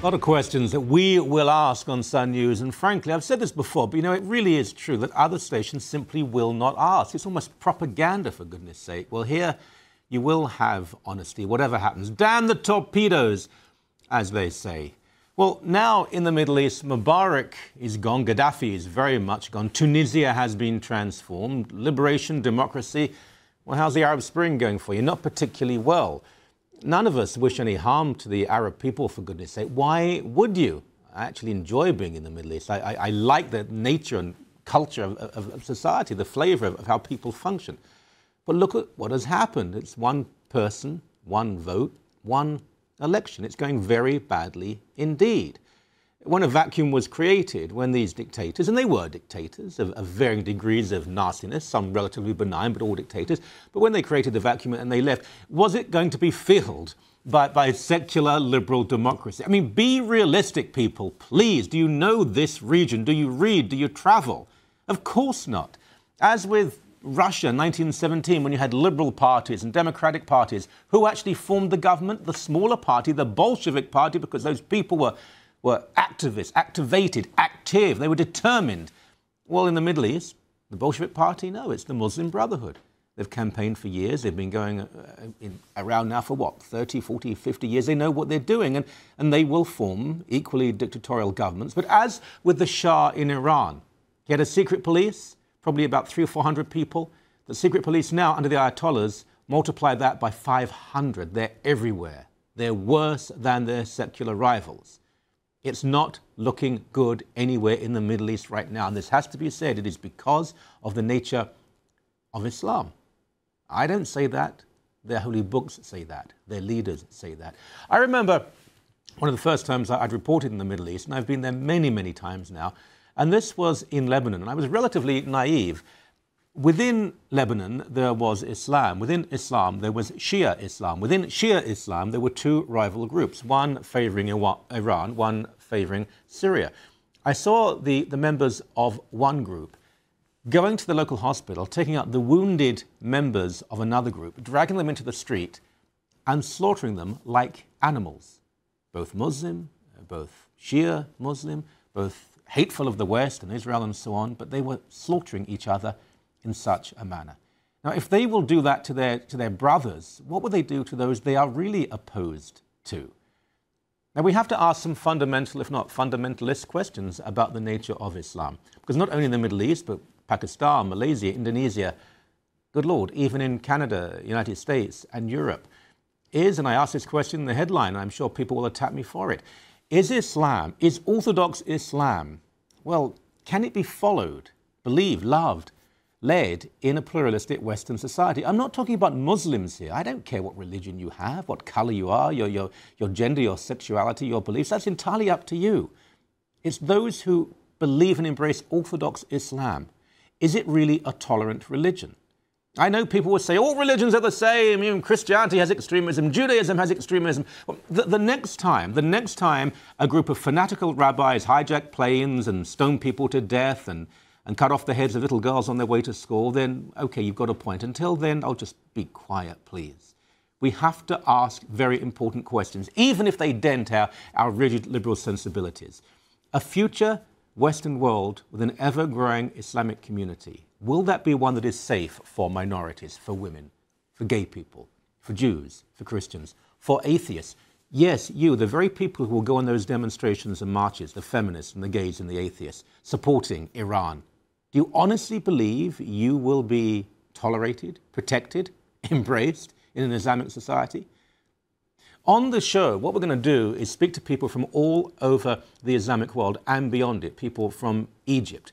A lot of questions that we will ask on Sun News, and frankly, I've said this before, but it really is true that other stations simply will not ask. It's almost propaganda, for goodness sake. Well, here you will have honesty, whatever happens. Damn the torpedoes, as they say. Well, now in the Middle East, Mubarak is gone, Gaddafi is very much gone, Tunisia has been transformed, liberation, democracy. Well, how's the Arab Spring going for you? Not particularly well. None of us wish any harm to the Arab people, for goodness sake. Why would you? I actually enjoy being in the Middle East. I like the nature and culture of society, the flavor of how people function. But look at what has happened. It's one person, one vote, one election. It's going very badly indeed. When a vacuum was created, when these dictators, and they were dictators of varying degrees of nastiness, some relatively benign, but all dictators, but when they created the vacuum and they left, was it going to be filled by secular liberal democracy? I mean, be realistic, people, please. Do you know this region? Do you read? Do you travel? Of course not. As with Russia in 1917, when you had liberal parties and democratic parties, who actually formed the government? The smaller party, the Bolshevik party, because those people were activists, activated, active. They were determined. Well, in the Middle East, the Bolshevik Party, no, it's the Muslim Brotherhood. They've campaigned for years. They've been going around now for what, 30, 40, 50 years. They know what they're doing, and they will form equally dictatorial governments. But as with the Shah in Iran, he had a secret police, probably about 300 or 400 people. The secret police now, under the Ayatollahs, multiply that by 500. They're everywhere. They're worse than their secular rivals. It's not looking good anywhere in the Middle East right now. And this has to be said. It is because of the nature of Islam. I don't say that. Their holy books say that. Their leaders say that. I remember one of the first times I'd reported in the Middle East, and I've been there many, many times now, and this was in Lebanon. And I was relatively naive. Within Lebanon, there was Islam. Within Islam, there was Shia Islam. Within Shia Islam, there were two rival groups, one favoring Iran, one favoring Syria. I saw the members of one group going to the local hospital, taking out the wounded members of another group, dragging them into the street and slaughtering them like animals. Both Muslim, both Shia Muslim, both hateful of the West and Israel and so on, but they were slaughtering each other in such a manner. Now, if they will do that to their brothers, what will they do to those they are really opposed to? Now, we have to ask some fundamental, if not fundamentalist, questions about the nature of Islam. Because not only in the Middle East, but Pakistan, Malaysia, Indonesia, good Lord, even in Canada, United States, and Europe, and I ask this question in the headline, I'm sure people will attack me for it, is orthodox Islam, well, can it be followed, believed, loved, led in a pluralistic Western society? I'm not talking about Muslims here. I don't care what religion you have, what color you are, your gender, your sexuality, your beliefs. That's entirely up to you. It's those who believe and embrace orthodox Islam. Is it really a tolerant religion? I know people will say all religions are the same. Even Christianity has extremism, Judaism has extremism. Well, the next time a group of fanatical rabbis hijack planes and stone people to death and cut off the heads of little girls on their way to school, then, okay, you've got a point. Until then, I'll just be quiet, please. We have to ask very important questions, even if they dent our rigid liberal sensibilities. A future Western world with an ever-growing Islamic community, will that be one that is safe for minorities, for women, for gay people, for Jews, for Christians, for atheists? Yes, you, the very people who will go on those demonstrations and marches, the feminists and the gays and the atheists, supporting Iran. Do you honestly believe you will be tolerated, protected, embraced in an Islamic society? On the show, what we're going to do is speak to people from all over the Islamic world and beyond it, people from Egypt,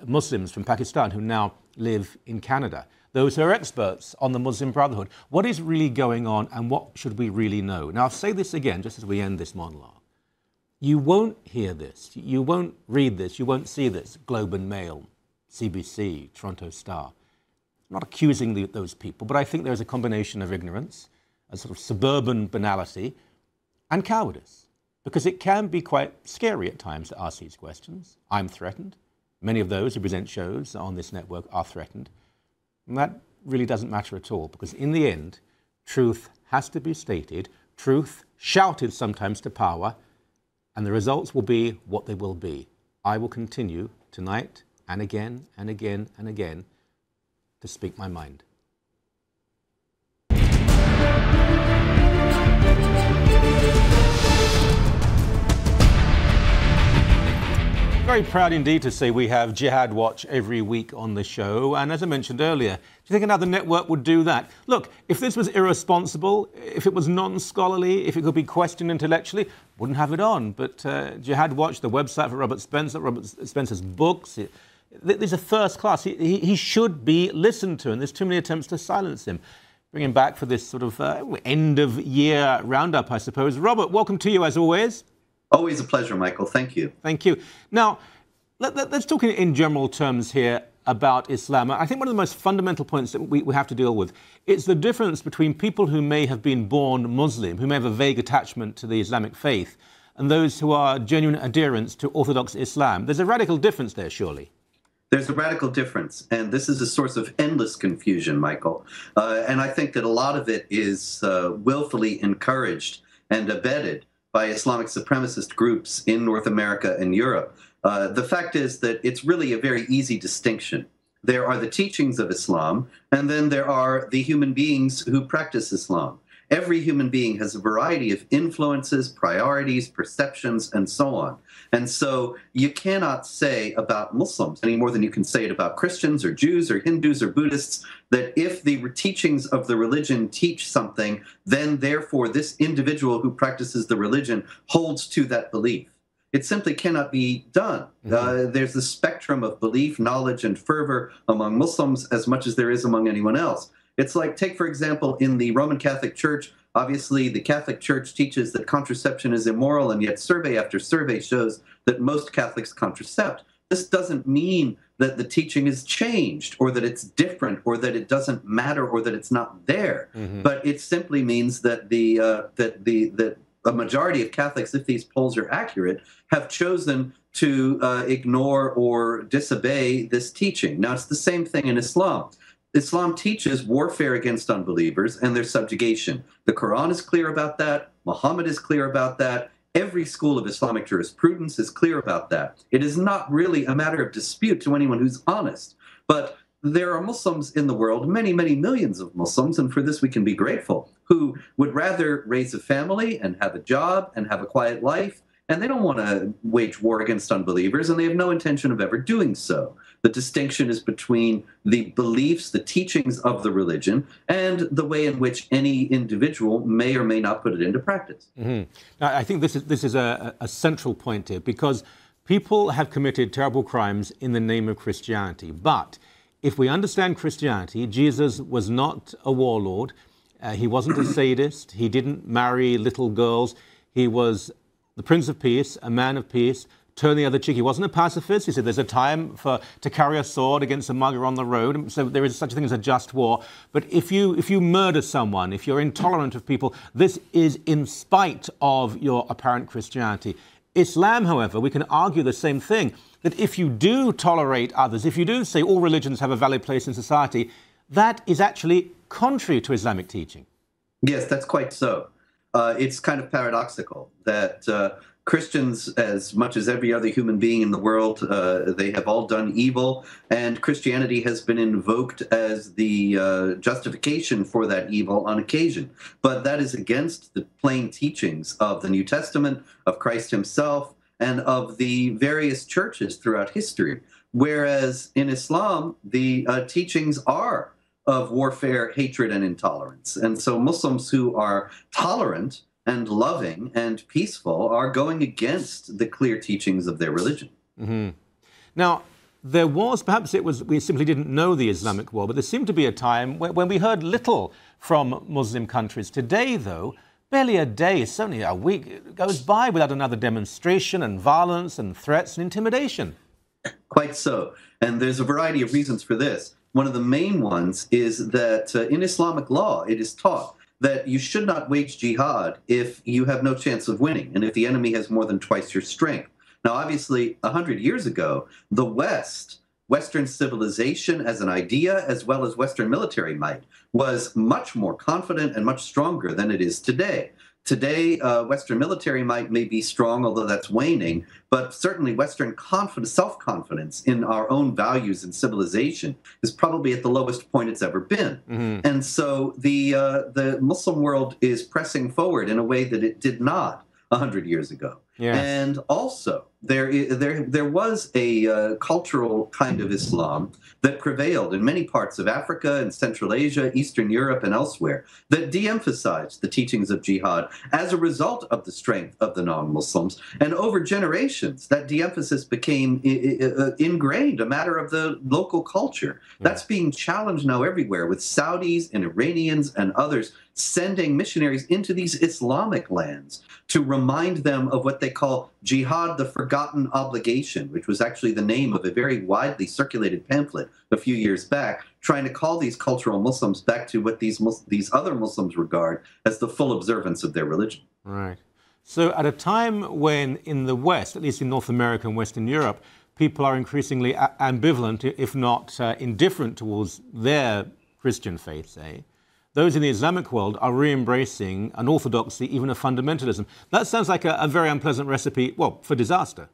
Muslims from Pakistan who now live in Canada, those who are experts on the Muslim Brotherhood. What is really going on and what should we really know? Now, I'll say this again just as we end this monologue. You won't hear this, you won't read this, you won't see this, Globe and Mail, CBC, Toronto Star. I'm not accusing those people, but I think there's a combination of ignorance, a sort of suburban banality, and cowardice. Because it can be quite scary at times to ask these questions. I'm threatened. Many of those who present shows on this network are threatened. And that really doesn't matter at all, because in the end, truth has to be stated, truth shouted sometimes to power, and the results will be what they will be. I will continue tonight and again and again and again to speak my mind. Very proud indeed to say we have Jihad Watch every week on the show. And as I mentioned earlier, do you think another network would do that? Look, if this was irresponsible, if it was non-scholarly, if it could be questioned intellectually, wouldn't have it on. But Jihad Watch, the website for Robert Spencer's books, these are first class. He should be listened to, and there's too many attempts to silence him. Bring him back for this sort of end of year roundup, I suppose. Robert, welcome to you as always. Always a pleasure, Michael. Thank you. Thank you. Now, let's talk in general terms here about Islam. I think one of the most fundamental points that we have to deal with is the difference between people who may have been born Muslim, who may have a vague attachment to the Islamic faith, and those who are genuine adherents to orthodox Islam. There's a radical difference there, surely. There's a radical difference, and this is a source of endless confusion, Michael. And I think that a lot of it is willfully encouraged and abetted by Islamic supremacist groups in North America and Europe. The fact is that it's really a very easy distinction. There are the teachings of Islam, and then there are the human beings who practice Islam. Every human being has a variety of influences, priorities, perceptions, and so on. And so you cannot say about Muslims any more than you can say it about Christians or Jews or Hindus or Buddhists, that if the teachings of the religion teach something, then therefore this individual who practices the religion holds to that belief. It simply cannot be done. There's the spectrum of belief, knowledge, and fervor among Muslims as much as there is among anyone else. It's like, take, for example, in the Roman Catholic Church, obviously the Catholic Church teaches that contraception is immoral, and yet survey after survey shows that most Catholics contracept. This doesn't mean that the teaching is changed, or that it's different, or that it doesn't matter, or that it's not there. But it simply means that that a majority of Catholics, if these polls are accurate, have chosen to ignore or disobey this teaching. Now, it's the same thing in Islam. Islam teaches warfare against unbelievers and their subjugation. The Quran is clear about that. Muhammad is clear about that. Every school of Islamic jurisprudence is clear about that. It is not really a matter of dispute to anyone who's honest. But there are Muslims in the world, many, many millions of Muslims, and for this we can be grateful, who would rather raise a family and have a job and have a quiet life, and they don't want to wage war against unbelievers, and they have no intention of ever doing so. The distinction is between the beliefs, the teachings of the religion, and the way in which any individual may or may not put it into practice. Now, I think this is a central point here, because people have committed terrible crimes in the name of Christianity. But if we understand Christianity, Jesus was not a warlord. He wasn't a sadist. He didn't marry little girls. He was the Prince of Peace, a man of peace. Turn the other cheek. He wasn't a pacifist. He said there's a time to carry a sword against a mugger on the road. So there is such a thing as a just war. But if you murder someone, if you're intolerant of people, this is in spite of your apparent Christianity. Islam, however, we can argue the same thing, that if you do tolerate others, if you do say all religions have a valid place in society, that is actually contrary to Islamic teaching. Yes, that's quite so. It's kind of paradoxical that Christians, as much as every other human being in the world, they have all done evil, and Christianity has been invoked as the justification for that evil on occasion. But that is against the plain teachings of the New Testament, of Christ himself, and of the various churches throughout history. Whereas in Islam, the teachings are of warfare, hatred, and intolerance. And so Muslims who are tolerant and loving and peaceful are going against the clear teachings of their religion. Now, there was, perhaps we simply didn't know the Islamic war, but there seemed to be a time when we heard little from Muslim countries. Today, though, barely a day, certainly a week, goes by without another demonstration and violence and threats and intimidation. Quite so. And there's a variety of reasons for this. One of the main ones is that in Islamic law, it is taught that you should not wage jihad if you have no chance of winning and if the enemy has more than twice your strength. Now, obviously, 100 years ago, the Western civilization as an idea, as well as Western military might, was much more confident and much stronger than it is today. Today, Western military might may be strong, although that's waning, but certainly Western self-confidence in our own values and civilization is probably at the lowest point it's ever been. And so the Muslim world is pressing forward in a way that it did not 100 years ago. Yes. And also, there was a cultural kind of Islam that prevailed in many parts of Africa and Central Asia, Eastern Europe, and elsewhere that de-emphasized the teachings of jihad as a result of the strength of the non-Muslims. And over generations, that de-emphasis became ingrained, a matter of the local culture. That's being challenged now everywhere, with Saudis and Iranians and others sending missionaries into these Islamic lands to remind them of what they call Jihad, the Forgotten Obligation, which was actually the name of a very widely circulated pamphlet a few years back, trying to call these cultural Muslims back to what these other Muslims regard as the full observance of their religion. Right. So at a time when in the West, at least in North America and Western Europe, people are increasingly ambivalent, if not indifferent towards their Christian faith, say, those in the Islamic world are re-embracing an orthodoxy, even a fundamentalism. That sounds like a very unpleasant recipe, well, for disaster.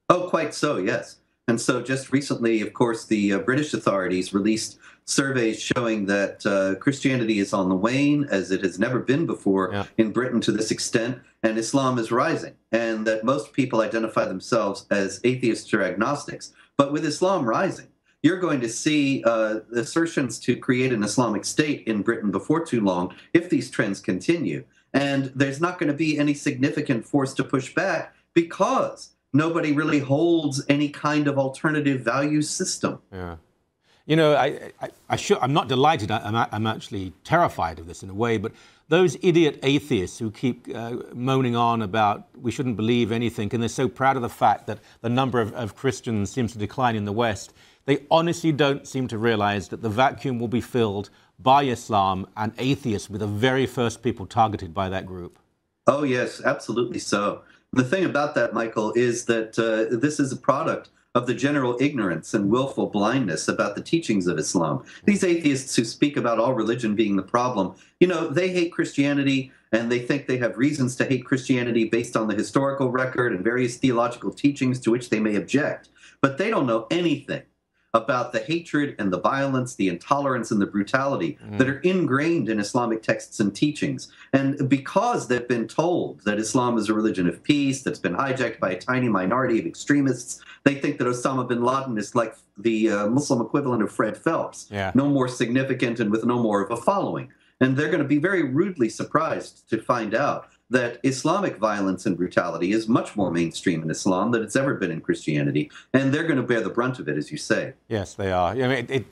Oh, quite so, yes. And so just recently, of course, the British authorities released surveys showing that Christianity is on the wane, as it has never been before in Britain to this extent, and Islam is rising, and that most people identify themselves as atheists or agnostics. But with Islam rising, you're going to see assertions to create an Islamic State in Britain before too long if these trends continue. And there's not going to be any significant force to push back because nobody really holds any kind of alternative value system. Yeah. You know, I'm not delighted. I'm actually terrified of this in a way, but those idiot atheists who keep moaning on about we shouldn't believe anything, and they're so proud of the fact that the number of Christians seems to decline in the West, they honestly don't seem to realize that the vacuum will be filled by Islam, and atheists were the very first people targeted by that group. Oh, yes, absolutely so. The thing about that, Michael, is that this is a product of the general ignorance and willful blindness about the teachings of Islam. These atheists who speak about all religion being the problem, you know, they hate Christianity, and they think they have reasons to hate Christianity based on the historical record and various theological teachings to which they may object. But they don't know anything about the hatred and the violence, the intolerance and the brutality that are ingrained in Islamic texts and teachings. And because they've been told that Islam is a religion of peace that's been hijacked by a tiny minority of extremists, they think that Osama bin Laden is like the Muslim equivalent of Fred Phelps, no more significant and with no more of a following. And they're going to be very rudely surprised to find out that Islamic violence and brutality is much more mainstream in Islam than it's ever been in Christianity, and they're going to bear the brunt of it, as you say. Yes, they are. I mean,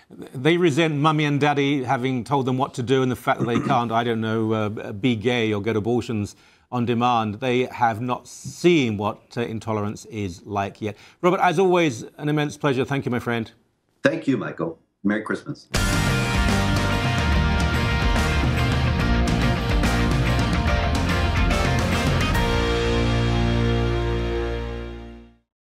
they resent mummy and daddy having told them what to do, and the fact that they can't, I don't know, be gay or get abortions on demand. They have not seen what intolerance is like yet. Robert, as always, an immense pleasure. Thank you, my friend. Thank you, Michael. Merry Christmas.